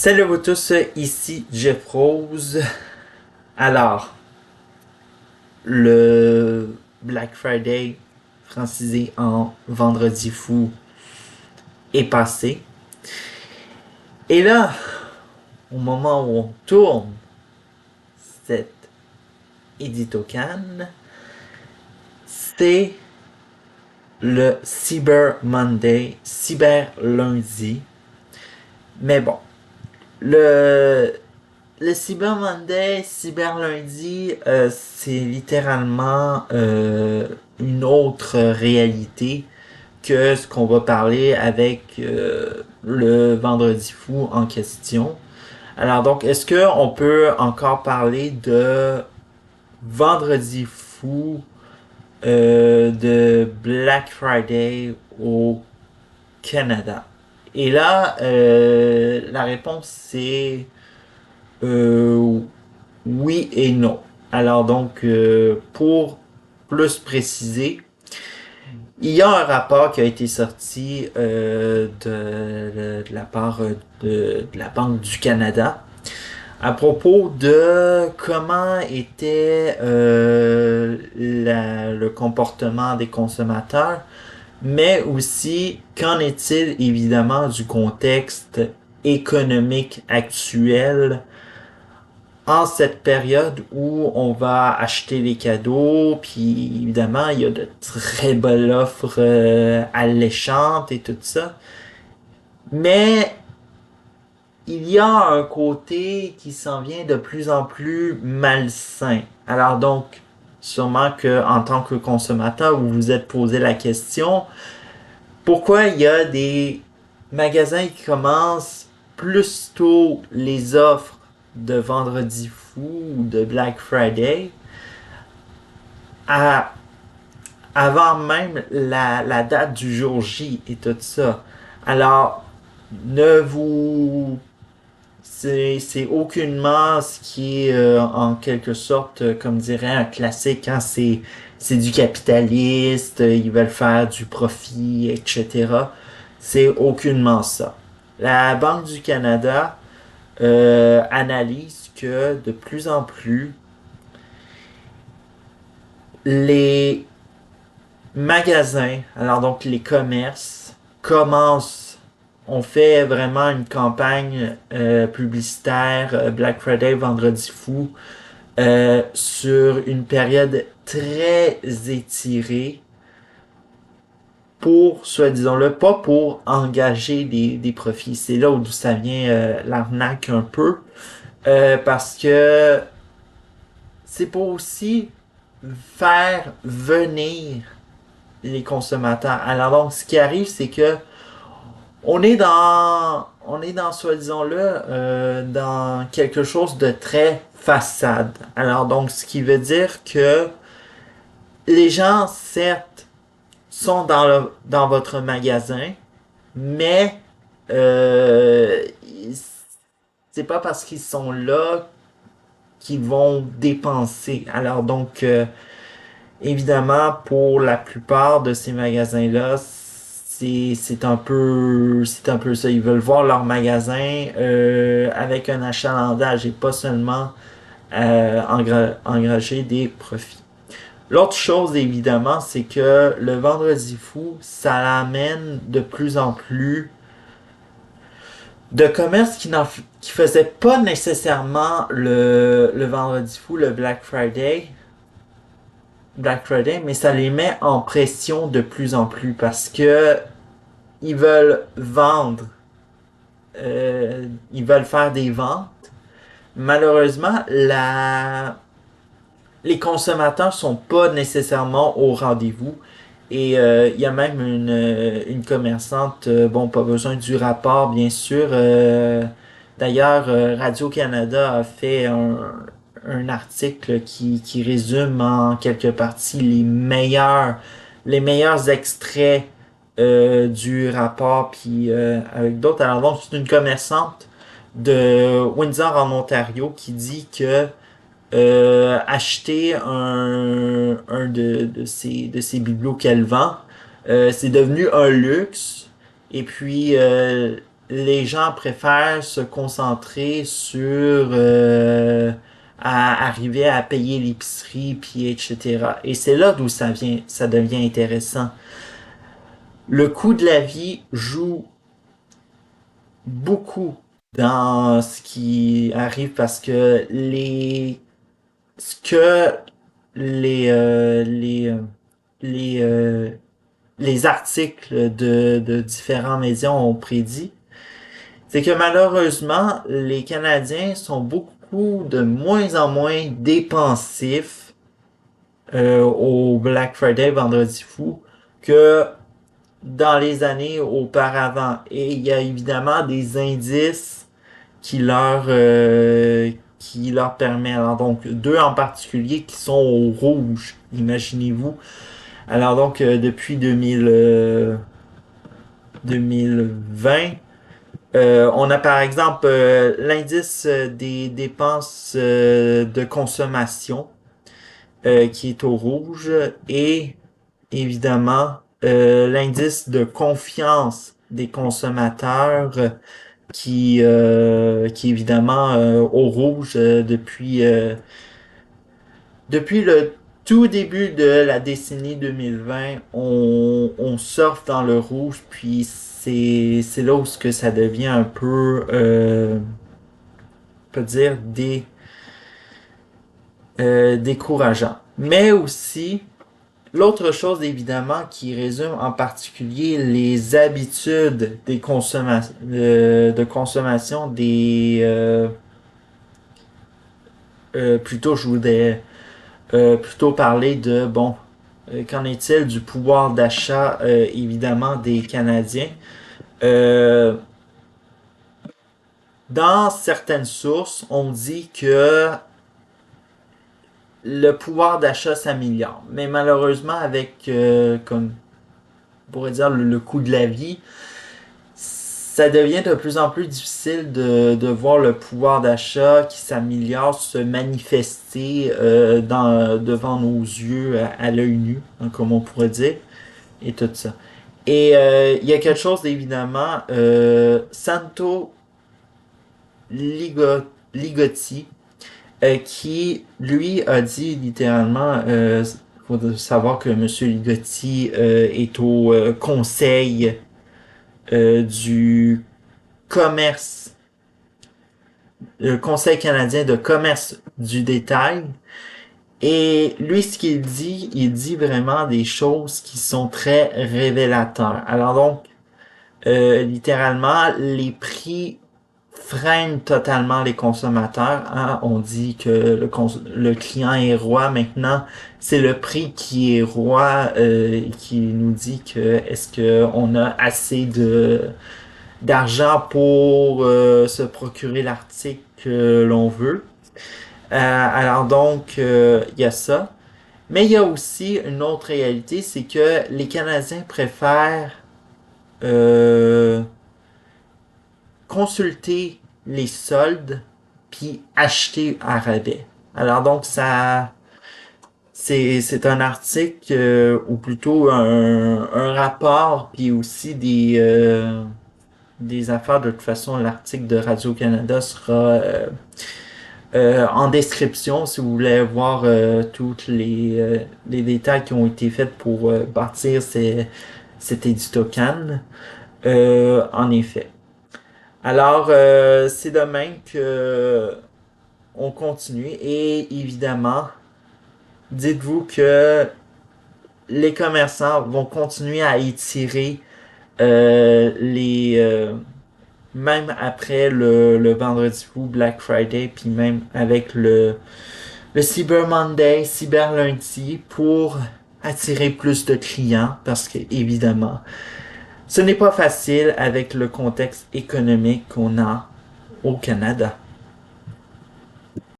Salut à vous tous, ici Jeff Rose. Alors, le Black Friday, francisé en Vendredi fou, est passé. Et là, au moment où on tourne cette édito-can, c'est le Cyber Monday, Cyber Lundi. Mais bon, le Le Cyber Monday, Cyber Lundi, c'est littéralement une autre réalité que ce qu'on va parler avec le Vendredi fou en question. Alors donc, est-ce que on peut encore parler de Vendredi fou, de Black Friday au Canada? Et là, la réponse c'est euh, oui et non. Alors donc, pour plus préciser, il y a un rapport qui a été sorti de la part de la Banque du Canada à propos de comment était le comportement des consommateurs, mais aussi qu'en est-il évidemment du contexte économique actuel en cette période où on va acheter les cadeaux, puis évidemment, il y a de très belles offres alléchantes et tout ça. Mais il y a un côté qui s'en vient de plus en plus malsain. Alors donc, sûrement que en tant que consommateur, vous vous êtes posé la question, pourquoi il y a des magasins qui commencent plus tôt les offres de Vendredi fou ou de Black Friday à, avant même la date du jour J et tout ça. Alors, ne vous... c'est aucunement ce qui est en quelque sorte, comme dirait un classique, hein, c'est du capitaliste, ils veulent faire du profit, etc. C'est aucunement ça. La Banque du Canada analyse que de plus en plus, les magasins, alors donc les commerces, commencent, on fait vraiment une campagne publicitaire Black Friday, Vendredi fou, sur une période très étirée pour, soit disons-le, pas pour engager des profits. C'est là où ça vient l'arnaque un peu. Parce que c'est pour aussi faire venir les consommateurs. Alors donc, ce qui arrive, c'est que on est dans, soi-disant là, dans quelque chose de très façade. Alors donc, ce qui veut dire que les gens, certes, sont dans votre magasin, mais euh, c'est pas parce qu'ils sont là qu'ils vont dépenser. Alors donc, évidemment, pour la plupart de ces magasins-là, c'est un peu ça. Ils veulent voir leur magasin avec un achalandage et pas seulement engranger des profits. L'autre chose, évidemment, c'est que le Vendredi fou, ça l'amène de plus en plus de commerces qui faisaient pas nécessairement le Vendredi fou, le Black Friday, mais ça les met en pression de plus en plus parce que ils veulent vendre, ils veulent faire des ventes. Malheureusement, les consommateurs sont pas nécessairement au rendez-vous. Et il y a même une commerçante, bon, pas besoin du rapport, bien sûr. D'ailleurs, Radio-Canada a fait un article qui résume en quelques parties les meilleurs extraits du rapport, puis avec d'autres. Alors donc, c'est une commerçante de Windsor en Ontario qui dit que acheter un de ces bibelots qu'elle vend, c'est devenu un luxe. Et puis, les gens préfèrent se concentrer sur à arriver à payer l'épicerie, puis etc. Et c'est là d'où ça devient intéressant. Le coût de la vie joue beaucoup dans ce qui arrive parce que ce que les euh, les euh, les les articles de différents médias ont prédit, c'est que malheureusement, les Canadiens sont beaucoup de moins en moins dépensifs au Black Friday, Vendredi fou, que dans les années auparavant. Et il y a évidemment des indices qui leur permet. Alors donc, deux en particulier qui sont au rouge, imaginez-vous. Alors donc, depuis 2020, on a par exemple l'indice des dépenses de consommation qui est au rouge et évidemment l'indice de confiance des consommateurs qui est évidemment au rouge depuis le tout début de la décennie 2020. On surfe dans le rouge, puis c'est là où ce que ça devient un peu, on peut dire, décourageant. Mais aussi, l'autre chose évidemment qui résume en particulier les habitudes de consommation plutôt je voudrais plutôt parler de bon qu'en est-il du pouvoir d'achat évidemment des Canadiens. Euh, dans certaines sources, on dit que le pouvoir d'achat s'améliore, mais malheureusement avec comme on pourrait dire le coût de la vie, ça devient de plus en plus difficile de voir le pouvoir d'achat qui s'améliore se manifester devant nos yeux à l'œil nu, hein, comme on pourrait dire, et tout ça. Et il y a quelque chose d'évidemment, Santo Ligotti, qui lui a dit littéralement, faut savoir que Monsieur Ligotti est au conseil du commerce, le Conseil canadien de commerce du détail. Et lui, ce qu'il dit, il dit vraiment des choses qui sont très révélateurs. Alors donc, littéralement, les prix freinent totalement les consommateurs. Hein. On dit que le client est roi maintenant. C'est le prix qui est roi qui nous dit que est-ce que on a assez d'argent pour se procurer l'article que l'on veut. Alors donc, il y a ça. Mais il y a aussi une autre réalité, c'est que les Canadiens préfèrent euh, consulter les soldes puis acheter à rabais. Alors donc c'est un article ou plutôt un rapport puis aussi des affaires. De toute façon, l'article de Radio-Canada sera en description si vous voulez voir tous les détails qui ont été faits pour bâtir cet édito-can. En effet. Alors, c'est de même que on continue et évidemment, dites-vous que les commerçants vont continuer à étirer même après le vendredi fou, Black Friday, puis même avec le Cyber Monday, Cyber Lundi, pour attirer plus de clients, parce que évidemment, ce n'est pas facile avec le contexte économique qu'on a au Canada.